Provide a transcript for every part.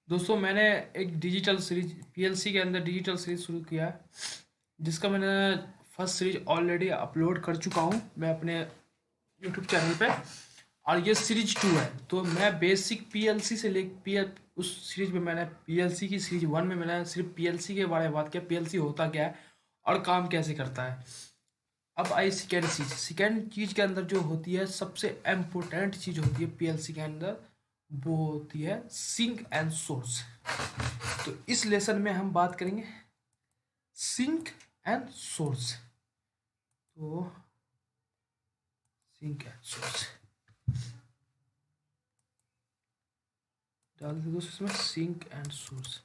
दोस्तों मैंने एक डिजिटल सीरीज पीएलसी के अंदर डिजिटल सीरीज शुरू किया है, जिसका मैंने फर्स्ट सीरीज ऑलरेडी अपलोड कर चुका हूँ मैं अपने यूट्यूब चैनल पे। और ये सीरीज 2 है। तो मैं बेसिक पीएलसी से ले पीएल उस सीरीज में मैंने पीएलसी की सीरीज 1 में मैंने सिर्फ पीएलसी के बारे में बात किया, पीएलसी होता क्या है और काम कैसे करता है। अब आई सेकेंड चीज़ के अंदर जो होती है, सबसे इम्पोर्टेंट चीज़ होती है पीएलसी के अंदर, वो होती है सिंक एंड सोर्स। तो इस लेसन में हम बात करेंगे सिंक एंड सोर्स। तो सिंक एंड सोर्स डाल दो दोस्तों इसमें, सिंक एंड सोर्स।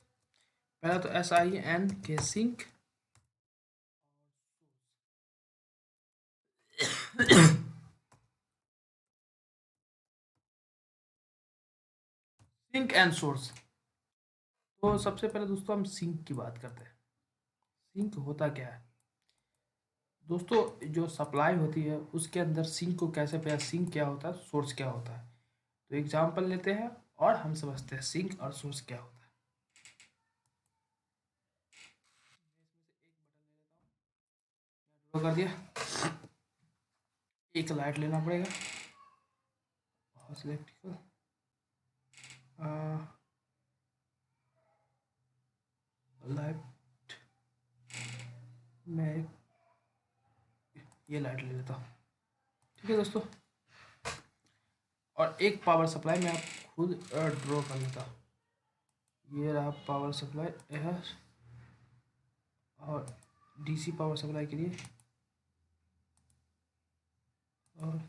पहला तो SIN के सिंक। Sink and source. तो सबसे पहले दोस्तों हम सिंक की बात करते हैं। सिंक होता क्या है दोस्तों? जो सप्लाई होती है उसके अंदर सिंक को कैसे पता, सिंक क्या होता है, सोर्स क्या होता है। तो एग्जांपल लेते हैं और हम समझते हैं सिंक और सोर्स क्या होता है। ड्रॉ कर दिया। एक लाइट लेना पड़ेगा, इलेक्ट्रिकल लाइट। मैं ये लाइट ले लेता हूँ, ठीक है दोस्तों। और एक पावर सप्लाई मैं आप खुद ड्रॉ कर लेता हूँ। ये रहा पावर सप्लाई है। और डीसी पावर सप्लाई के लिए और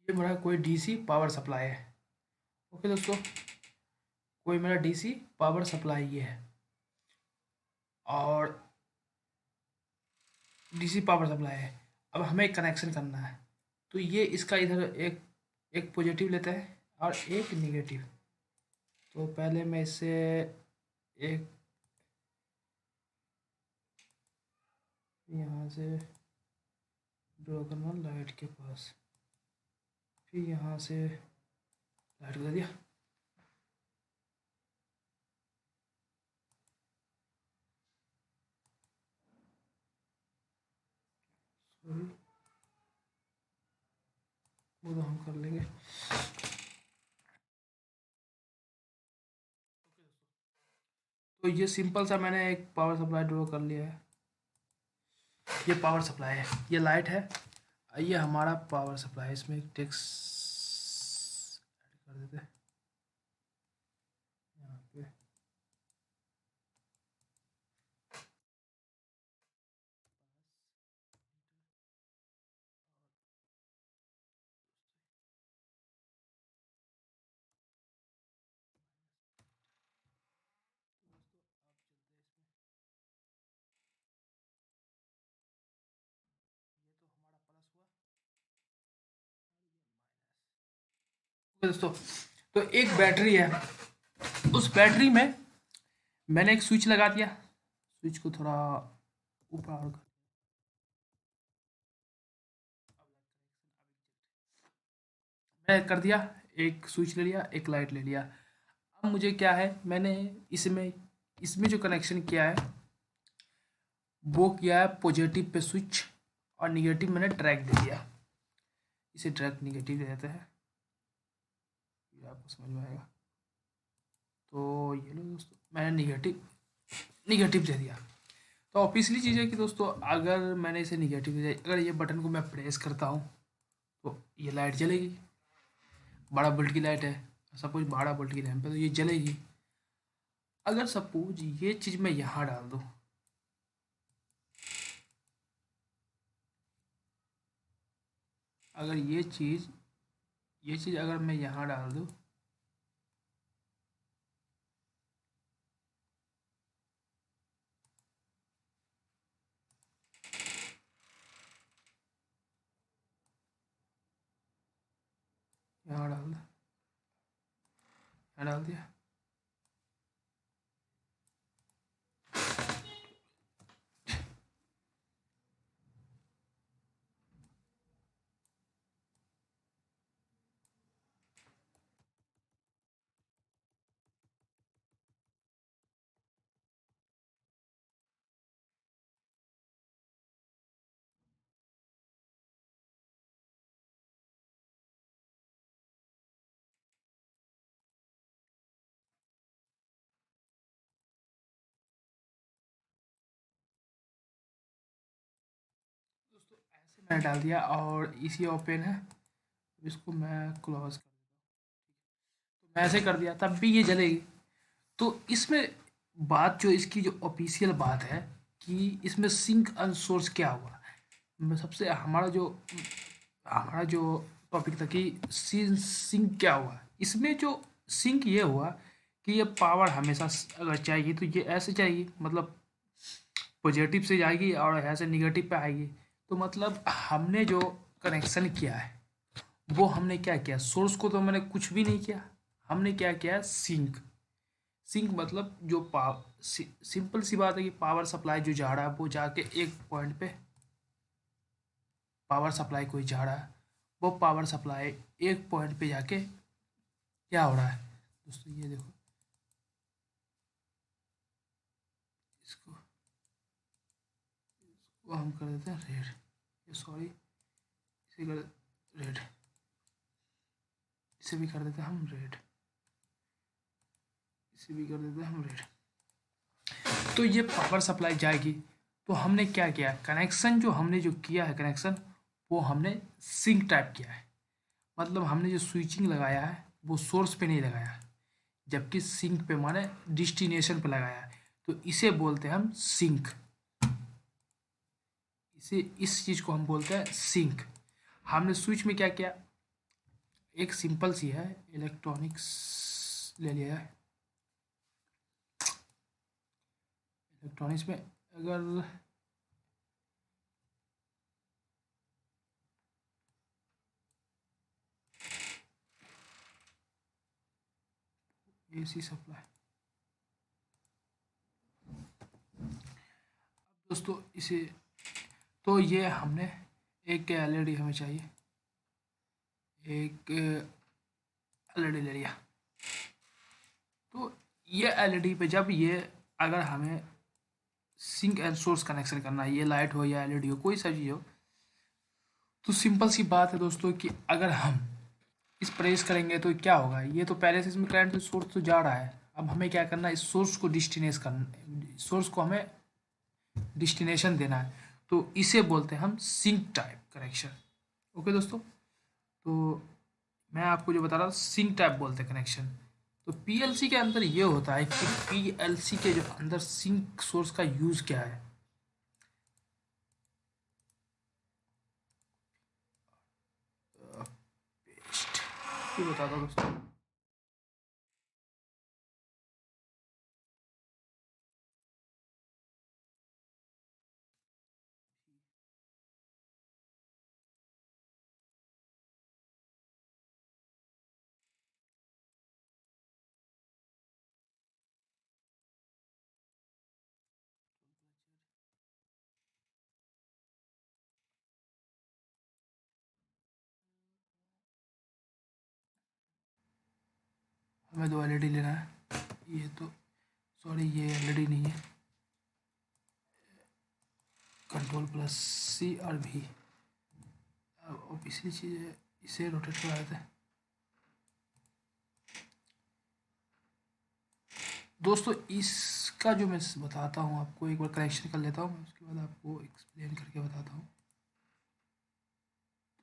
ये मेरा कोई डीसी पावर सप्लाई है। ओके दोस्तों, कोई मेरा डीसी पावर सप्लाई ये है और डीसी पावर सप्लाई है। अब हमें कनेक्शन करना है, तो ये इसका इधर एक एक पॉजिटिव लेते हैं और एक निगेटिव। तो पहले मैं इससे एक यहाँ से ड्रॉ करना लाइट के पास, फिर यहाँ से लाइट कर दिया। सॉरी, वो तो हम कर लेंगे। तो ये सिंपल सा मैंने एक पावर सप्लाई ड्रॉ कर लिया है। ये पावर सप्लाई है, ये लाइट है, ये हमारा पावर सप्लाई है। इसमें एक टेक्स्ट कर देते हैं यहाँ पे। दोस्तों, तो एक बैटरी है, उस बैटरी में मैंने एक स्विच लगा दिया। स्विच को थोड़ा ऊपर मैं कर दिया। एक स्विच ले लिया, एक लाइट ले लिया। अब मुझे क्या है, मैंने इसमें इसमें जो कनेक्शन किया है वो किया है पॉजिटिव पे स्विच, और निगेटिव मैंने ट्रैक दे दिया। इसे ट्रैक निगेटिव दे देते हैं, ये आपको समझ में आएगा। तो ये लो दोस्तों, मैंने निगेटिव निगेटिव दे दिया। तो ऑब्वियसली चीज़ है कि दोस्तों, अगर मैंने इसे निगेटिव दिया, अगर ये बटन को मैं प्रेस करता हूँ तो ये लाइट जलेगी। 12 वोल्ट की लाइट है, सपोज 12 वोल्ट की लैंप है, तो ये जलेगी। अगर सपोज ये चीज़ मैं यहाँ डाल दूँ, अगर ये चीज़ अगर मैं यहाँ डाल दूँ, यहाँ डाल दूँ, यहाँ डाल दिया। दोस्तों ऐसे मैंने डाल दिया और इसी ओपन है, इसको मैं क्लोज कर, मैं ऐसे कर दिया तब भी ये जलेगी। तो इसमें बात जो इसकी जो ऑफिशियल बात है कि इसमें सिंक एंड सोर्स क्या हुआ। सबसे हमारा जो टॉपिक था कि सिंक क्या हुआ, इसमें जो सिंक ये हुआ कि ये पावर हमेशा अगर चाहिए तो ये ऐसे चाहिए, मतलब पॉजिटिव से जाएगी और ऐसे निगेटिव पे आएगी। तो मतलब हमने जो कनेक्शन किया है वो हमने क्या किया, सोर्स को तो मैंने कुछ भी नहीं किया, हमने क्या किया, सिंक। सिंक मतलब जो सिंपल सी बात है कि पावर सप्लाई जो जा रहा है वो जाके एक पॉइंट पे, पावर सप्लाई कोई जा रहा है, वो पावर सप्लाई एक पॉइंट पे जाके क्या हो रहा है। दोस्तों ये देखो, इसको इसको हम कर देते हैं रेड, ये सॉरी, इसे कर रेड, इसे भी कर देते हैं हम रेड, इसे भी कर देते हैं हम रेड। तो ये पावर सप्लाई जाएगी। तो हमने क्या किया, कनेक्शन जो हमने जो किया है कनेक्शन, वो हमने सिंक टाइप किया है। मतलब हमने जो स्विचिंग लगाया है वो सोर्स पे नहीं लगाया है, जबकि सिंक पे माने डिस्टिनेशन पे लगाया है। तो इसे बोलते हैं हम सिंक, इसे इस चीज़ को हम बोलते हैं सिंक। हमने स्विच में क्या किया, एक सिंपल सी है इलेक्ट्रॉनिक्स ले लिया है। इलेक्ट्रॉनिक्स में अगर एसी सप्लाई, दोस्तों इसे, तो ये हमने एक एलईडी हमें चाहिए, एक एलईडी ले लिया। तो ये एलईडी पे जब ये, अगर हमें सिंक एंड सोर्स कनेक्शन करना है, ये लाइट हो या एलईडी हो कोई सा चीज़ हो, तो सिंपल सी बात है दोस्तों कि अगर हम इस प्रेस करेंगे तो क्या होगा, ये तो पहले से इसमें करंट सोर्स तो जा रहा है। अब हमें क्या करना है, इस सोर्स को डिस्टिनेस करना, सोर्स को हमें डिस्टिनेशन देना है। तो इसे बोलते हैं हम सिंक टाइप कनेक्शन। ओके दोस्तों, तो मैं आपको जो बता रहा हूँ सिंक टाइप बोलते हैं कनेक्शन। तो पीएलसी के अंदर ये होता है कि पीएलसी के जो अंदर सिंक सोर्स का यूज़ क्या है। ये बताता हूँ दोस्तों। हमें दो एलईडी लेना है, ये तो सॉरी ये एलईडी नहीं है, कंट्रोल प्लस सी और भी, अब पिछली चीज़ है, इसे रोटेट करा देते हैं। दोस्तों इसका जो मैं बताता हूँ आपको, एक बार कनेक्शन कर लेता हूँ, उसके बाद आपको एक्सप्लेन करके बताता हूँ,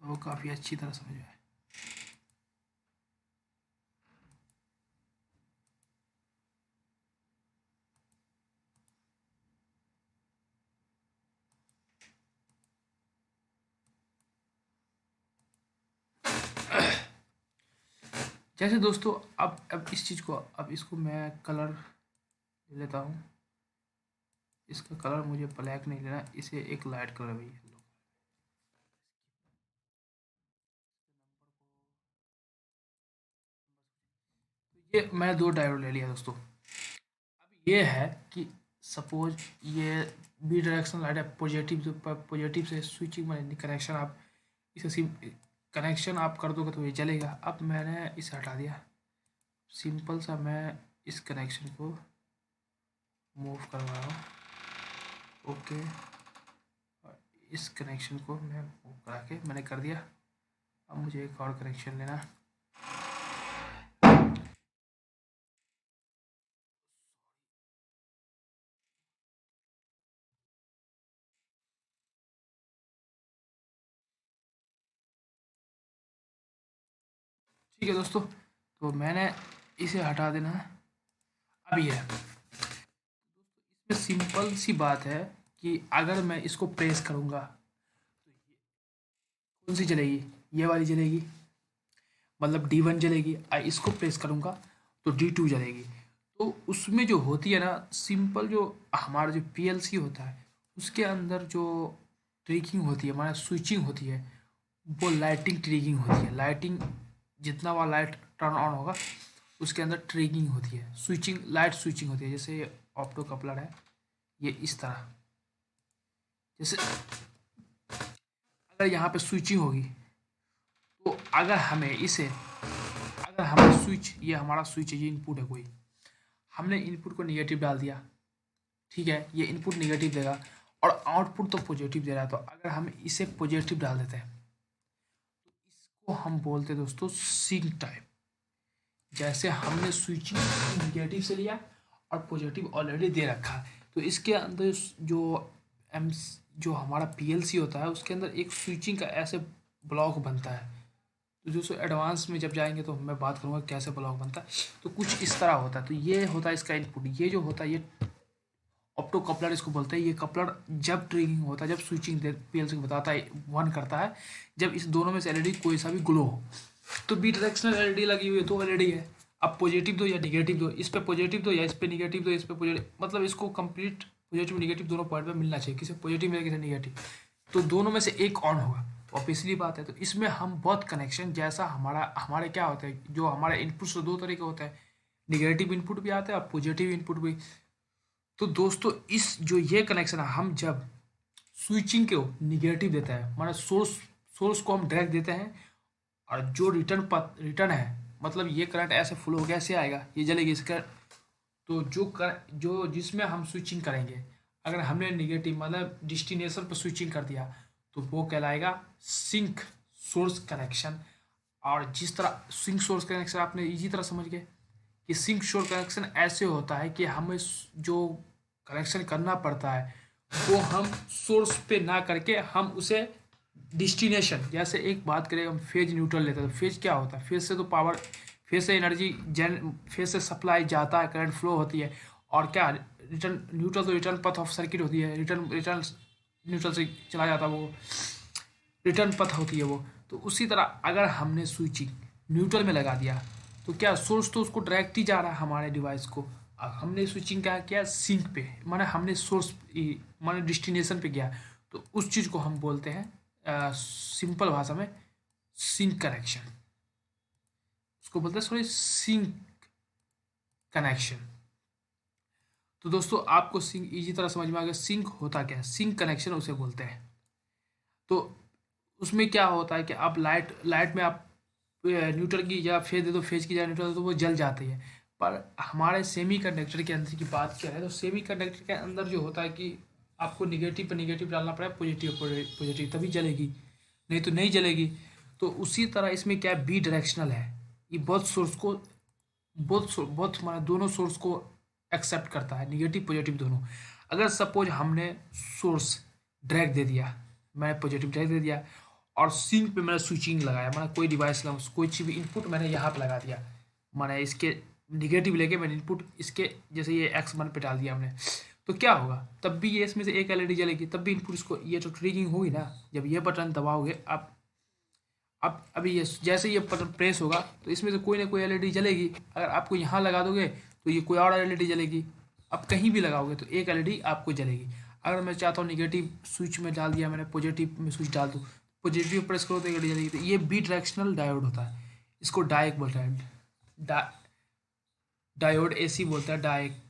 तो वो काफ़ी अच्छी तरह समझ में आए। जैसे दोस्तों अब इस चीज़ को, अब इसको मैं कलर ले लेता हूँ। इसका कलर मुझे ब्लैक नहीं लेना, इसे एक लाइट कलर भैया लो। तो ये मैं दो डायोड ले लिया दोस्तों। अब ये है कि सपोज ये बी डायरेक्शन लाइट है, पॉजिटिव जो पॉजिटिव से स्विचिंग में कनेक्शन आप इसे कनेक्शन आप कर दोगे तो ये चलेगा। अब मैंने इसे हटा दिया, सिंपल सा मैं इस कनेक्शन को मूव करवा रहा हूँ। ओके, और इस कनेक्शन को मैं मूव करा के मैंने कर दिया। अब मुझे एक और कनेक्शन लेना। ठीक है दोस्तों, तो मैंने इसे हटा देना है। अब ये है, इसमें सिंपल सी बात है कि अगर मैं इसको प्रेस करूँगा कौन सी जलेगी, ये वाली जलेगी, मतलब D1 जलेगी। इसको प्रेस करूँगा तो D2 जलेगी। तो उसमें जो होती है ना सिंपल, जो हमारा जो PLC होता है उसके अंदर जो ट्रिकिंग होती है, हमारा स्विचिंग होती है, वो लाइटिंग ट्रिगिंग होती है। लाइटिंग जितना वाला लाइट टर्न ऑन होगा उसके अंदर ट्रिगिंग होती है, स्विचिंग लाइट स्विचिंग होती है। जैसे ये ऑप्टो कपलर है, ये इस तरह, जैसे अगर यहाँ पे स्विचिंग होगी तो अगर हमें इसे, अगर हमें स्विच, ये हमारा स्विच है, ये इनपुट है कोई, हमने इनपुट को निगेटिव डाल दिया, ठीक है, ये इनपुट निगेटिव देगा और आउटपुट तो पॉजिटिव दे रहा है। तो अगर हम इसे पॉजिटिव डाल देते हैं तो इसको हम बोलते हैं दोस्तों सिंक टाइप। जैसे हमने स्विचिंग निगेटिव से लिया और पॉजिटिव ऑलरेडी दे रखा है, तो इसके अंदर जो एम जो हमारा PLC होता है उसके अंदर एक स्विचिंग का ऐसे ब्लॉक बनता है। तो दोस्तों एडवांस में जब जाएंगे तो मैं बात करूँगा कैसे ब्लॉक बनता है। तो कुछ इस तरह होता है, तो ये होता है इसका इनपुट, ये जो होता है ये ऑप्टो कपलर इसको बोलते हैं। ये कपलर जब ट्रिगिंग होता है, जब स्विचिंग PLC को बताता है, वन करता है, जब इस दोनों में से एलईडी कोई सा भी ग्लो हो। तो बी डायरेक्शनल एलईडी लगी हुई है, दो एलईडी है। अब पॉजिटिव दो या निगेटिव दो, इस पे पॉजिटिव दो या इस पे निगेटिव दो, इस पे पॉजिटिव, मतलब इसको कंप्लीट पॉजिटिव निगेटिव दोनों पॉइंट पे मिलना चाहिए, किसी पॉजिटिव मिले किसी निगेटिव, तो दोनों में से एक ऑन होगा। तो ऑब्वियसली बात है, तो इसमें हम बहुत कनेक्शन, जैसा हमारे क्या होता है, जो हमारे इनपुट से दो तरीके होता है, निगेटिव इनपुट भी आता है और पॉजिटिव इनपुट भी। तो दोस्तों इस जो ये कनेक्शन है, हम जब स्विचिंग को निगेटिव देता है, हमारा सोर्स को हम डायरेक्ट देते हैं, और जो रिटर्न है, मतलब ये करंट ऐसे फ्लो हो, कैसे आएगा, ये जलेगी इसका। तो जो जिसमें हम स्विचिंग करेंगे, अगर हमने निगेटिव मतलब डिस्टिनेशन पर स्विचिंग कर दिया तो वो कहलाएगा सिंक सोर्स कनेक्शन। और जिस तरह सिंक सोर्स कनेक्शन आपने इजी तरह समझ गए कि सिंक सोर्स कनेक्शन ऐसे होता है कि हमें जो कनेक्शन करना पड़ता है वो हम सोर्स पे ना करके हम उसे डिस्टिनेशन, जैसे एक बात करें हम फेज न्यूट्रल लेते हैं, तो फेज क्या होता है, फेज से तो पावर, फेज से एनर्जी फेज से सप्लाई जाता है, करंट फ्लो होती है। और क्या रिटर्न न्यूट्रल, तो रिटर्न पथ ऑफ सर्किट होती है, रिटर्न रिटर्न न्यूट्रल से चला जाता है, वो रिटर्न पथ होती है वो। तो उसी तरह अगर हमने स्विचिंग न्यूट्रल में लगा दिया तो क्या सोर्स तो उसको डायरेक्ट ही जा रहा है हमारे डिवाइस को। अब हमने स्विचिंग क्या किया सिंक पे, माने हमने सोर्स माने डिस्टिनेशन पे गया, तो उस चीज़ को हम बोलते हैं सिंपल भाषा में सिंक कनेक्शन, उसको बोलते हैं सॉरी सिंक कनेक्शन। तो दोस्तों आपको सिंक इजी तरह समझ में आ गया, सिंक होता क्या है, सिंक कनेक्शन उसे बोलते हैं। तो उसमें क्या होता है कि आप लाइट में आप न्यूट्रल की या फेज दे दो, फेज की या न्यूट्रल दे दो, वो जल जाती है। पर हमारे सेमी कंडक्टर के अंदर की बात क्या है, तो सेमी कंडक्टर के अंदर जो होता है कि आपको निगेटिव पर निगेटिव डालना पड़ेगा, पॉजिटिव पॉजिटिव, तभी जलेगी, नहीं तो नहीं जलेगी। तो उसी तरह इसमें क्या है, बी डायरेक्शनल है, ये बहुत सोर्स को बहुत हमारा दोनों सोर्स को एक्सेप्ट करता है, निगेटिव पॉजिटिव दोनों। अगर सपोज हमने सोर्स डायरेक्ट दे दिया, मैंने पॉजिटिव डायरेक्ट दे दिया, और सिंक पे मैंने स्विचिंग लगाया, मैंने कोई डिवाइस लगा, कोई चीज़ भी इनपुट मैंने यहाँ पे लगा दिया, मैंने इसके निगेटिव लेके मैंने इनपुट इसके जैसे ये X1 पे डाल दिया हमने, तो क्या होगा, तब भी ये इसमें से एक एलईडी जलेगी, तब भी इनपुट इसको, ये तो ट्रिगिंग हुई ना, जब ये बटन दबाओगे अब अभी ये जैसे ये बटन प्रेस होगा तो इसमें से कोई ना कोई एलईडी जलेगी। अगर आपको यहाँ लगा दोगे तो ये कोई और एलईडी जलेगी। अब कहीं भी लगाओगे तो एक एलईडी आपको जलेगी। अगर मैं चाहता हूँ निगेटिव स्विच में डाल दिया मैंने, पॉजिटिव में स्विच डाल दूँ, पॉजिटिव प्रेस करो तो एलईडी जलेगी। तो ये बी डायरेक्शनल डायोड होता है, इसको डायक बोलता है। डा, डायोड एसी बोलता है, डायक।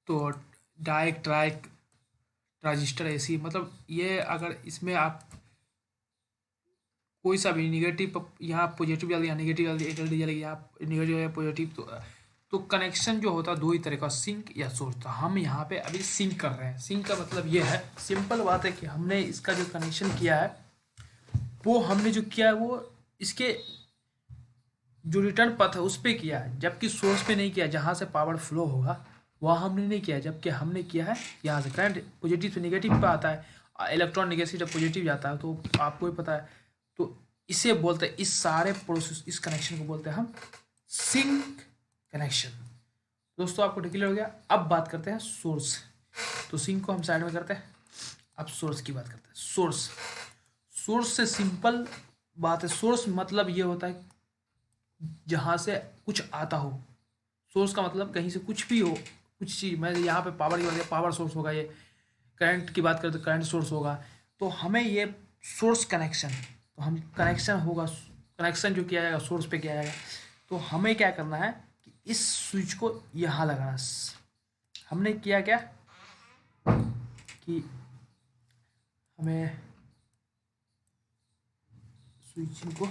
तो डायक ट्रायक ट्रांजिस्टर एसी, मतलब ये अगर इसमें आप कोई सा भी निगेटिव यहाँ पॉजिटिव डाल दिया, नेगेटिव डाल दिया, एक एलईडी जलेगी। यहाँ निगेटिव या पॉजिटिव, तो कनेक्शन जो होता है दो ही तरह का, सिंक या सोर्स। तो हम यहाँ पे अभी सिंक कर रहे हैं। सिंक का मतलब ये है, सिंपल बात है कि हमने इसका जो कनेक्शन किया है वो हमने जो किया है वो इसके जो रिटर्न पथ है उस पर किया है, जबकि सोर्स पे नहीं किया। जहाँ से पावर फ्लो होगा वह हमने नहीं किया, जबकि हमने किया है यहाँ से। करंट पॉजिटिव से नेगेटिव पे आता है, इलेक्ट्रॉन नेगेटिव से पॉजिटिव जाता है, तो आपको ही पता है। तो इसे बोलते हैं, इस सारे प्रोसेस, इस कनेक्शन को बोलते हैं हम सिंक कनेक्शन। दोस्तों आपको क्लियर हो गया। अब बात करते हैं सोर्स। तो सिंक को हम साइड में करते हैं, अब सोर्स की बात करते हैं। सोर्स, सोर्स से सिंपल बात है। सोर्स मतलब ये होता है जहाँ से कुछ आता हो। सोर्स का मतलब कहीं से कुछ भी हो, कुछ चीज़। मैं यहाँ पे पावर की बात करें, पावर सोर्स होगा। ये करंट की बात करें तो करंट सोर्स होगा। तो हमें ये सोर्स कनेक्शन, तो हम कनेक्शन होगा, कनेक्शन जो किया जाएगा सोर्स पे किया जाएगा। तो हमें क्या करना है कि इस स्विच को यहाँ लगाना। हमने किया क्या कि हमें स्विचिंग को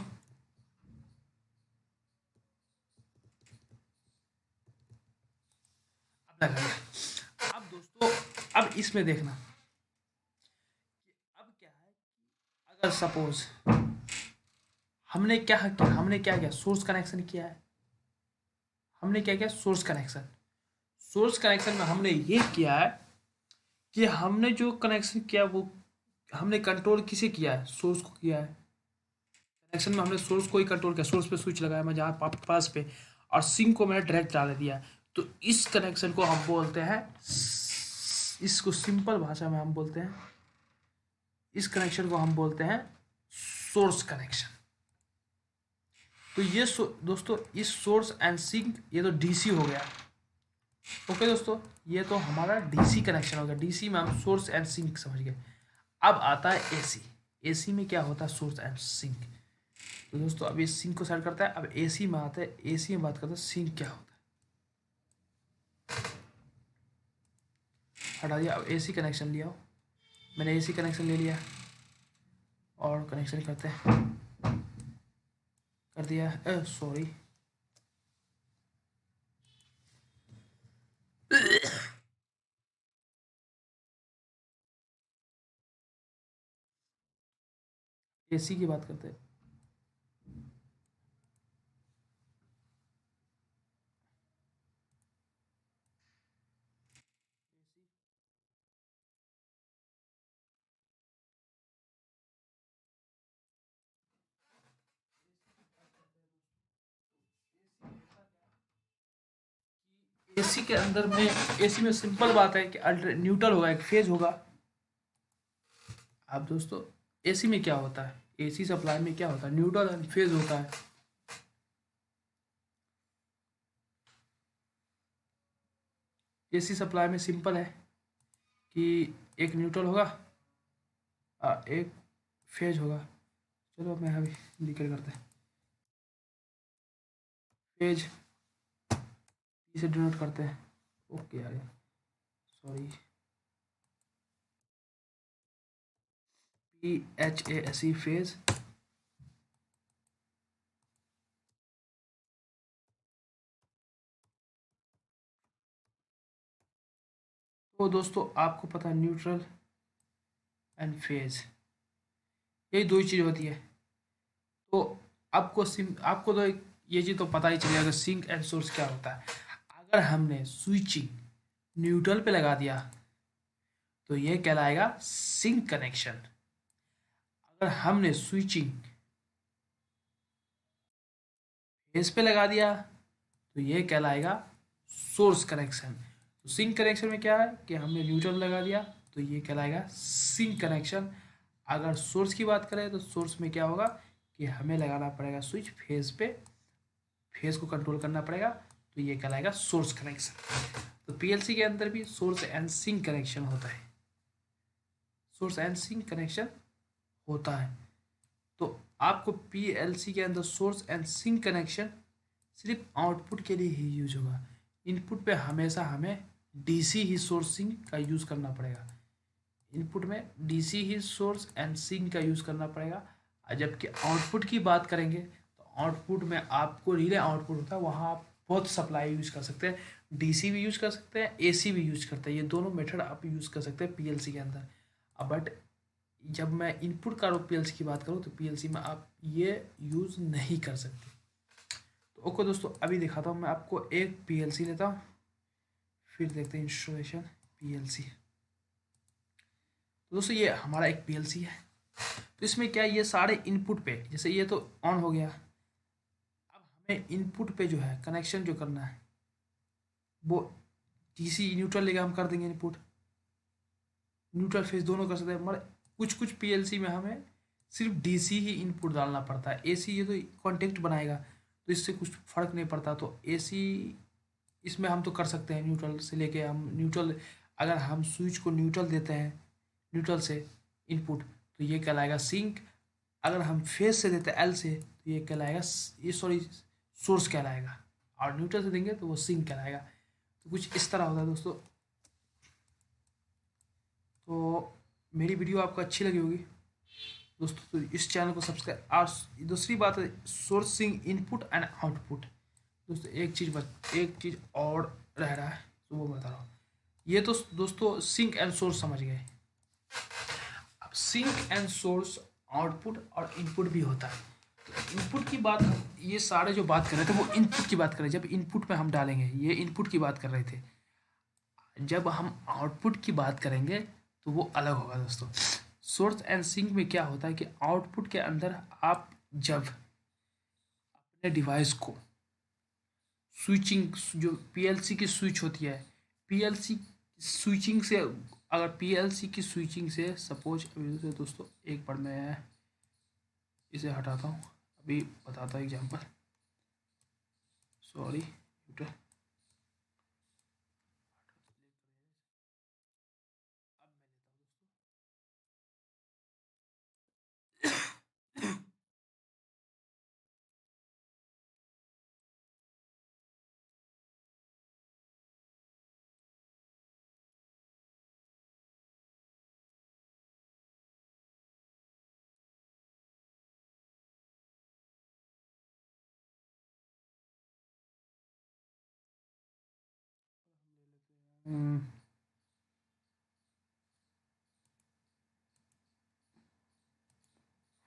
अब लगाना। अब दोस्तों, अब इसमें देखना, अब क्या है, अगर सपोज हमने क्या किया, सोर्स कनेक्शन किया है। हमने क्या किया, सोर्स कनेक्शन। सोर्स कनेक्शन में हमने ये किया है कि हमने जो कनेक्शन किया वो हमने कंट्रोल किसे किया है, सोर्स को किया है। कनेक्शन में हमने सोर्स को ही कंट्रोल किया। सोर्स पे स्विच लगाया मैं जहाँ पास पे, और सिंक को मैंने डायरेक्ट डाल दिया। तो इस कनेक्शन को हम बोलते हैं, इसको सिंपल भाषा में हम बोलते हैं, इस कनेक्शन को हम बोलते हैं सोर्स कनेक्शन। तो ये दोस्तों, इस सोर्स एंड सिंक, ये तो डीसी हो गया। ओके दोस्तों, ये तो हमारा डीसी कनेक्शन हो गया। डीसी में हम सोर्स एंड सिंक समझ गए। अब आता है एसी। एसी में क्या होता है, सोर्स एंड सिंक। तो दोस्तों अब ये सिंक को साइड करता है। अब एसी में आता है, एसी में बात करते हैं सिंक क्या होता है। हटा दिया। अब एसी कनेक्शन लिया हो, मैंने एसी कनेक्शन ले लिया और कनेक्शन करते हैं, कर दिया। सॉरी, एसी की बात करते हैं। एसी के अंदर में, एसी में सिंपल बात है कि अल्टर न्यूट्रल होगा, एक फेज होगा। अब दोस्तों एसी में क्या होता है, एसी सप्लाई में क्या होता है, न्यूट्रल एंड फेज होता है। एसी सप्लाई में सिंपल है कि एक न्यूट्रल होगा एक फेज होगा। चलो मैं अभी लिख करते हैं, फेज इसे डिनोट करते हैं। ओके यार, सॉरी, PHASE फेज। तो दोस्तों आपको पता है न्यूट्रल एंड फेज, यही दो ही चीज़ होती है। तो आपको तो ये चीज़ तो पता ही चलेगा सिंक एंड सोर्स क्या होता है। अगर हमने स्विचिंग न्यूट्रल पे लगा दिया तो ये कहलाएगा सिंक कनेक्शन। अगर हमने स्विचिंग फेज पे लगा दिया तो ये कहलाएगा सोर्स कनेक्शन। तो सिंक कनेक्शन में क्या है कि हमने न्यूट्रल लगा दिया तो ये कहलाएगा सिंक कनेक्शन। अगर सोर्स की बात करें तो सोर्स में क्या होगा कि हमें लगाना पड़ेगा स्विच फेज पे, फेज को कंट्रोल करना पड़ेगा, तो ये कहलाएगा सोर्स कनेक्शन। तो पीएलसी के अंदर भी सोर्स एंड सिंक कनेक्शन होता है, सोर्स एंड सिंक कनेक्शन होता है। तो आपको पीएलसी के अंदर सोर्स एंड सिंक कनेक्शन सिर्फ आउटपुट के लिए ही यूज होगा। इनपुट पे हमेशा हमें डीसी ही सोर्सिंग का यूज़ करना पड़ेगा, इनपुट में डीसी ही सोर्स एंड सिंक का यूज़ करना पड़ेगा। और जबकि आउटपुट की बात करेंगे तो आउटपुट में आपको रिले आउटपुट होता है, वहाँ आप बहुत सप्लाई यूज़ कर सकते हैं, डीसी भी यूज़ कर सकते हैं, एसी भी यूज़ करते हैं, ये दोनों मेथड आप यूज़ कर सकते हैं पीएलसी के अंदर। अब बट जब मैं इनपुट का पीएलसी की बात करूँ तो पीएलसी में आप ये यूज़ नहीं कर सकते। तो ओके दोस्तों, अभी दिखाता हूँ मैं आपको एक पीएलसी लेता हूँ, फिर देखते हैं इंस्टॉलेशन पीएलसी। तो दोस्तों ये हमारा एक पीएलसी है, तो इसमें क्या ये सारे इनपुट पे, जैसे ये तो ऑन हो गया, अब हमें इनपुट पे जो है कनेक्शन जो करना है वो डीसी न्यूट्रल लेके हम कर देंगे इनपुट, न्यूट्रल फेस दोनों कर सकते हैं, मगर कुछ कुछ पीएलसी में हमें सिर्फ डीसी ही इनपुट डालना पड़ता है, एसी ये तो कॉन्टेक्ट बनाएगा तो इससे कुछ फर्क नहीं पड़ता। तो एसी इसमें हम तो कर सकते हैं न्यूट्रल से लेके, हम न्यूट्रल अगर हम स्विच को न्यूट्रल देते हैं न्यूट्रल से इनपुट तो ये कहलाएगा सिंक, अगर हम फेस से देते हैं एल से तो ये कहलाएगा ये सॉरी सोर्स कहलाएगा, और न्यूट्रल से देंगे तो वो सिंक कहलाएगा। तो कुछ इस तरह होता है दोस्तों। तो मेरी वीडियो आपको अच्छी लगी होगी दोस्तों, तो इस चैनल को सब्सक्राइब। और दूसरी बात है सोर्सिंग इनपुट एंड आउटपुट, दोस्तों एक चीज़ और रह रहा है तो वो बता रहा हूँ। ये तो दोस्तों सिंक एंड सोर्स समझ गए। अब सिंक एंड सोर्स आउटपुट और इनपुट भी होता है। तो इनपुट की बात हम ये सारे जो बात कर रहे थे वो इनपुट की बात कर रहे हैं, जब इनपुट में हम डालेंगे, ये इनपुट की बात कर रहे थे। जब हम आउटपुट की बात करेंगे तो वो अलग होगा दोस्तों। सोर्स एंड सिंक में क्या होता है कि आउटपुट के अंदर आप जब अपने डिवाइस को स्विचिंग, जो पीएलसी की स्विच होती है, पीएलसी स्विचिंग से, अगर पीएलसी की स्विचिंग से सपोज दोस्तों एक बार मैं इसे हटाता हूँ, अभी बताता हूँ एग्जांपल, सॉरी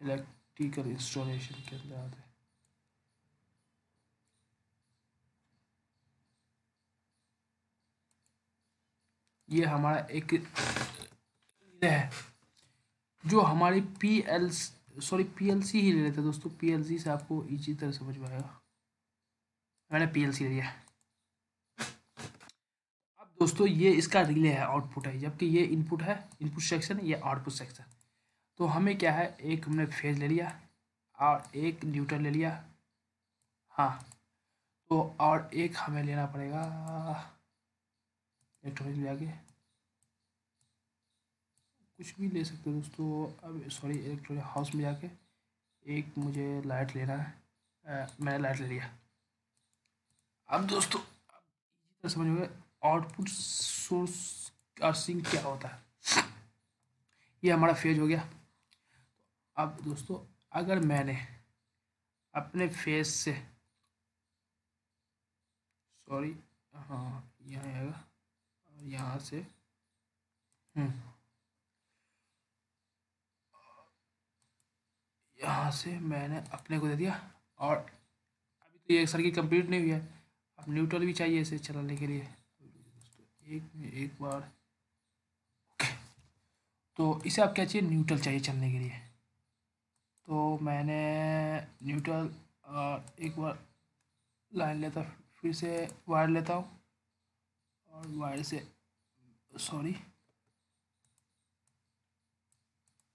इलेक्ट्रिकल इंस्टॉलेशन के अंदर आते हैं। ये हमारा एक है जो हमारी पीएलसी ही ले लेते हैं दोस्तों, पीएलसी से आपको इजी तरह समझ में आएगा। मैंने पीएलसी लिया। अब दोस्तों ये इसका रिले है, आउटपुट है, जबकि ये इनपुट है, इनपुट सेक्शन, ये आउटपुट सेक्शन। तो हमें क्या है, एक हमने फेज ले लिया और एक न्यूट्रल ले लिया, हाँ, तो और एक हमें लेना पड़ेगा इलेक्ट्रॉनिक ले आके, कुछ भी ले सकते हो दोस्तों। अब सॉरी इलेक्ट्रॉनिक हाउस में जाके एक मुझे लाइट लेना है, मैंने लाइट ले लिया। अब दोस्तों अब समझ में आउटपुट सोर्स और सिंक क्या होता है, ये हमारा फेज हो गया। अब दोस्तों अगर मैंने अपने फेज से, सॉरी, हाँ यहाँ आएगा और यहाँ से हम्म, यहाँ से मैंने अपने को दे दिया, और अभी तो ये सर्किट कंप्लीट नहीं हुई है, अब न्यूट्रल भी चाहिए इसे चलाने के लिए। एक बार तो इसे आप क्या चाहिए, न्यूट्रल चाहिए चलने के लिए। तो मैंने न्यूट्रल एक बार लाइन लेता, फिर से वायर लेता हूँ और वायर से, सॉरी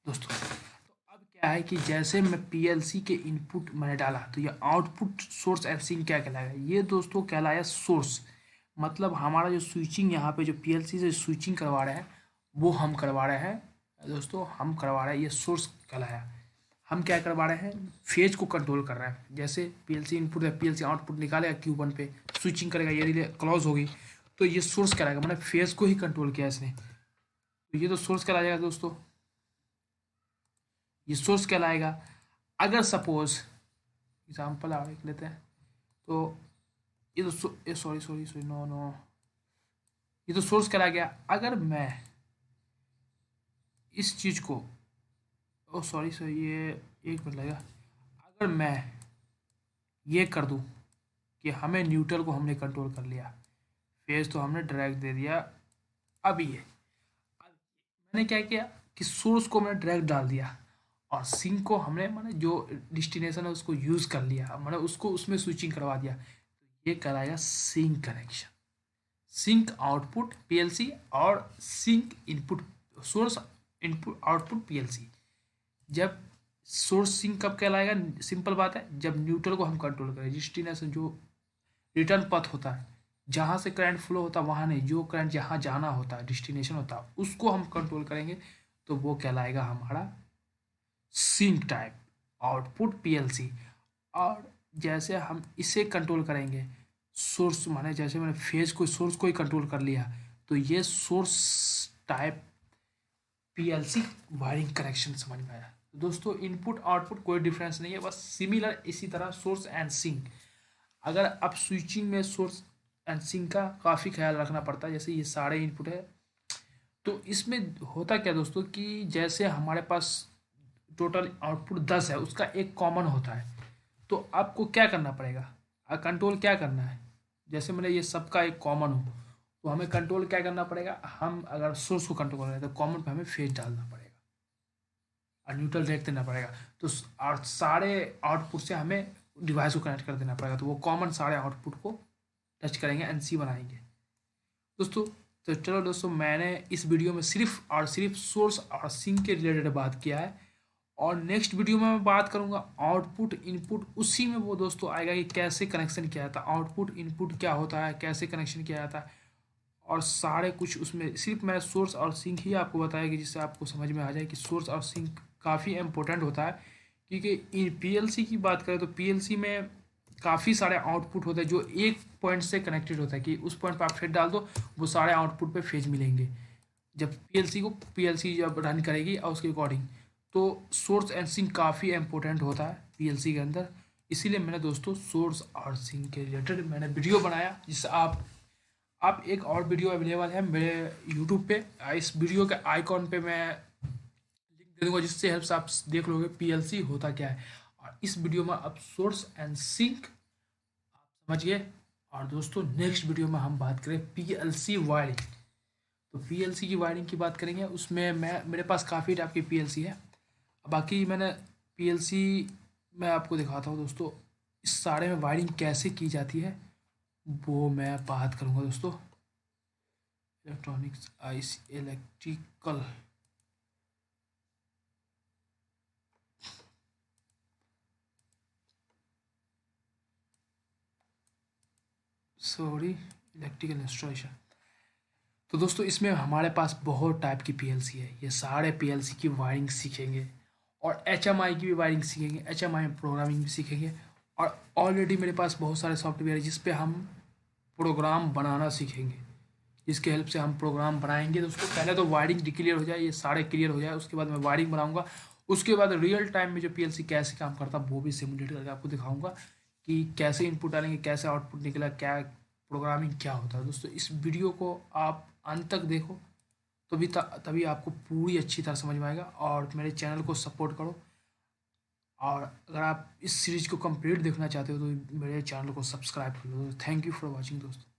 दोस्तों। तो अब क्या है कि जैसे मैं पीएलसी के इनपुट मैंने डाला तो ये आउटपुट सोर्स एंड सिंक क्या कहलाएगा, ये दोस्तों कहलाया सोर्स। मतलब हमारा जो स्विचिंग यहाँ पे जो पीएलसी से स्विचिंग करवा रहे हैं वो हम करवा रहे हैं दोस्तों, हम करवा रहे हैं, ये सोर्स कहलाया। हम क्या करवा रहे हैं, फेज को कंट्रोल कर रहे हैं। जैसे पीएलसी इनपुट है, पीएलसी आउटपुट निकालेगा Q1 पे, स्विचिंग करेगा, ये रिले क्लोज होगी, तो ये सोर्स कहलाएगा, मतलब फेज को ही कंट्रोल किया इसने, तो ये तो सोर्स कहलाएगा दोस्तों, ये सोर्स कहलाएगा। अगर सपोज एग्जाम्पल और लिख लेते हैं, तो ये तो ये sorry sorry sorry no no, ये तो सोर्स कहला गया। अगर मैं इस चीज़ को, ओ सॉरी सॉरी ये एक मिनट लगेगा, अगर मैं ये कर दूं कि हमें न्यूट्रल को हमने कंट्रोल कर लिया, फेज तो हमने डायरेक्ट दे दिया, अब ये अब मैंने क्या किया कि सोर्स को मैंने डायरेक्ट डाल दिया और सिंक को हमने मैंने जो डेस्टिनेशन है उसको यूज़ कर लिया, मैंने उसको उसमें स्विचिंग करवा दिया, तो ये कराएगा sink connection. Sink output PLC और sink input source input output PLC. जब सोर्स सिंक कब कहलाएगा, सिंपल बात है, जब न्यूट्रल को हम कंट्रोल करें, डेस्टिनेशन जो रिटर्न पथ होता है, जहाँ से करंट फ्लो होता है वहाँ नहीं, जो करंट जहाँ जाना होता है डेस्टिनेशन होता है उसको हम कंट्रोल करेंगे, तो वो कहलाएगा हमारा सिंक टाइप आउटपुट पीएलसी। और जैसे हम इसे कंट्रोल करेंगे, सोर्स माने जैसे मैंने फेज को सोर्स को ही कंट्रोल कर लिया, तो ये source type PLC wiring connection समझ में आया। तो दोस्तों इनपुट आउटपुट कोई डिफरेंस नहीं है, बस सिमिलर इसी तरह सोर्स एंड सिंक। अगर आप स्विचिंग में सोर्स एंड सिंक का काफ़ी ख्याल रखना पड़ता है, जैसे ये सारे इनपुट है, तो इसमें होता क्या दोस्तों कि जैसे हमारे पास टोटल आउटपुट 10 है, उसका एक कॉमन होता है, तो आपको क्या करना पड़ेगा, कंट्रोल क्या करना है, जैसे मैंने ये सबका एक कॉमन हो, तो हमें कंट्रोल क्या करना पड़ेगा, हम अगर सोर्स को कंट्रोल करें तो कॉमन पे हमें फेज डालना पड़ेगा और न्यूट्रल रेट देना पड़ेगा, तो और सारे आउटपुट से हमें डिवाइस को कनेक्ट कर देना पड़ेगा, तो वो कॉमन सारे आउटपुट को टच करेंगे, एनसी बनाएंगे दोस्तों। तो चलो दोस्तों, मैंने इस वीडियो में सिर्फ और सिर्फ सोर्स और सिंक के रिलेटेड बात किया है, और नेक्स्ट वीडियो में मैं बात करूंगा आउटपुट इनपुट, उसी में वो दोस्तों आएगा कि कैसे कनेक्शन किया जाता है, आउटपुट इनपुट क्या होता है, कैसे कनेक्शन किया जाता है, और सारे कुछ उसमें सिर्फ मैंने सोर्स और सिंक ही आपको बताया कि जिससे आपको समझ में आ जाए कि सोर्स और सिंक काफ़ी इम्पोर्टेंट होता है। क्योंकि पीएलसी की बात करें तो पीएलसी में काफ़ी सारे आउटपुट होते हैं जो एक पॉइंट से कनेक्टेड होता है, कि उस पॉइंट पर आप फेज डाल दो, वो सारे आउटपुट पे फेज मिलेंगे जब पीएलसी जब रन करेगी और उसके अकॉर्डिंग। तो सोर्स एंड सिंक काफ़ी इंपॉर्टेंट होता है पीएलसी के अंदर, इसीलिए मैंने दोस्तों सोर्स और सिंक के रिलेटेड मैंने वीडियो बनाया, जिससे आप एक और वीडियो अवेलेबल है मेरे यूट्यूब पे, इस वीडियो के आइकॉन पे मैं लिंक दे दूँगा, जिससे हेल्प से आप देख लोगे पीएलसी होता क्या है, और इस वीडियो में आप सोर्स एंड सिंक आप समझ गए। और दोस्तों नेक्स्ट वीडियो में हम बात करें पीएलसी वायरिंग, तो पीएलसी की वायरिंग की बात करेंगे, उसमें मेरे पास काफ़ी टाइप की पीएलसी है, बाकी मैंने पीएलसी मैं आपको दिखाता हूँ दोस्तों, इस सारे में वायरिंग कैसे की जाती है वो मैं बात करूँगा दोस्तों। Electronics IC electrical, sorry electrical installation. तो दोस्तों इसमें हमारे पास बहुत टाइप की पीएलसी है, ये सारे पीएलसी की वायरिंग सीखेंगे, और एचएमआई की भी वायरिंग सीखेंगे, एचएमआई में प्रोग्रामिंग भी सीखेंगे, और ऑलरेडी मेरे पास बहुत सारे सॉफ्टवेयर है जिस पे हम प्रोग्राम बनाना सीखेंगे, जिसके हेल्प से हम प्रोग्राम बनाएंगे। तो उसको पहले तो वायरिंग क्लियर हो जाए, ये सारे क्लियर हो जाए, उसके बाद मैं वायरिंग बनाऊंगा, उसके बाद रियल टाइम में जो पीएलसी कैसे काम करता है वो भी सिमुलेट करके आपको दिखाऊंगा कि कैसे इनपुट डालेंगे, कैसे आउटपुट निकला, क्या प्रोग्रामिंग क्या होता है। दोस्तों इस वीडियो को आप अंत तक देखो, तभी आपको पूरी अच्छी तरह समझ में आएगा, और मेरे चैनल को सपोर्ट करो, और अगर आप इस सीरीज को कंप्लीट देखना चाहते हो तो मेरे चैनल को सब्सक्राइब कर लो। थैंक यू फॉर वॉचिंग दोस्तों।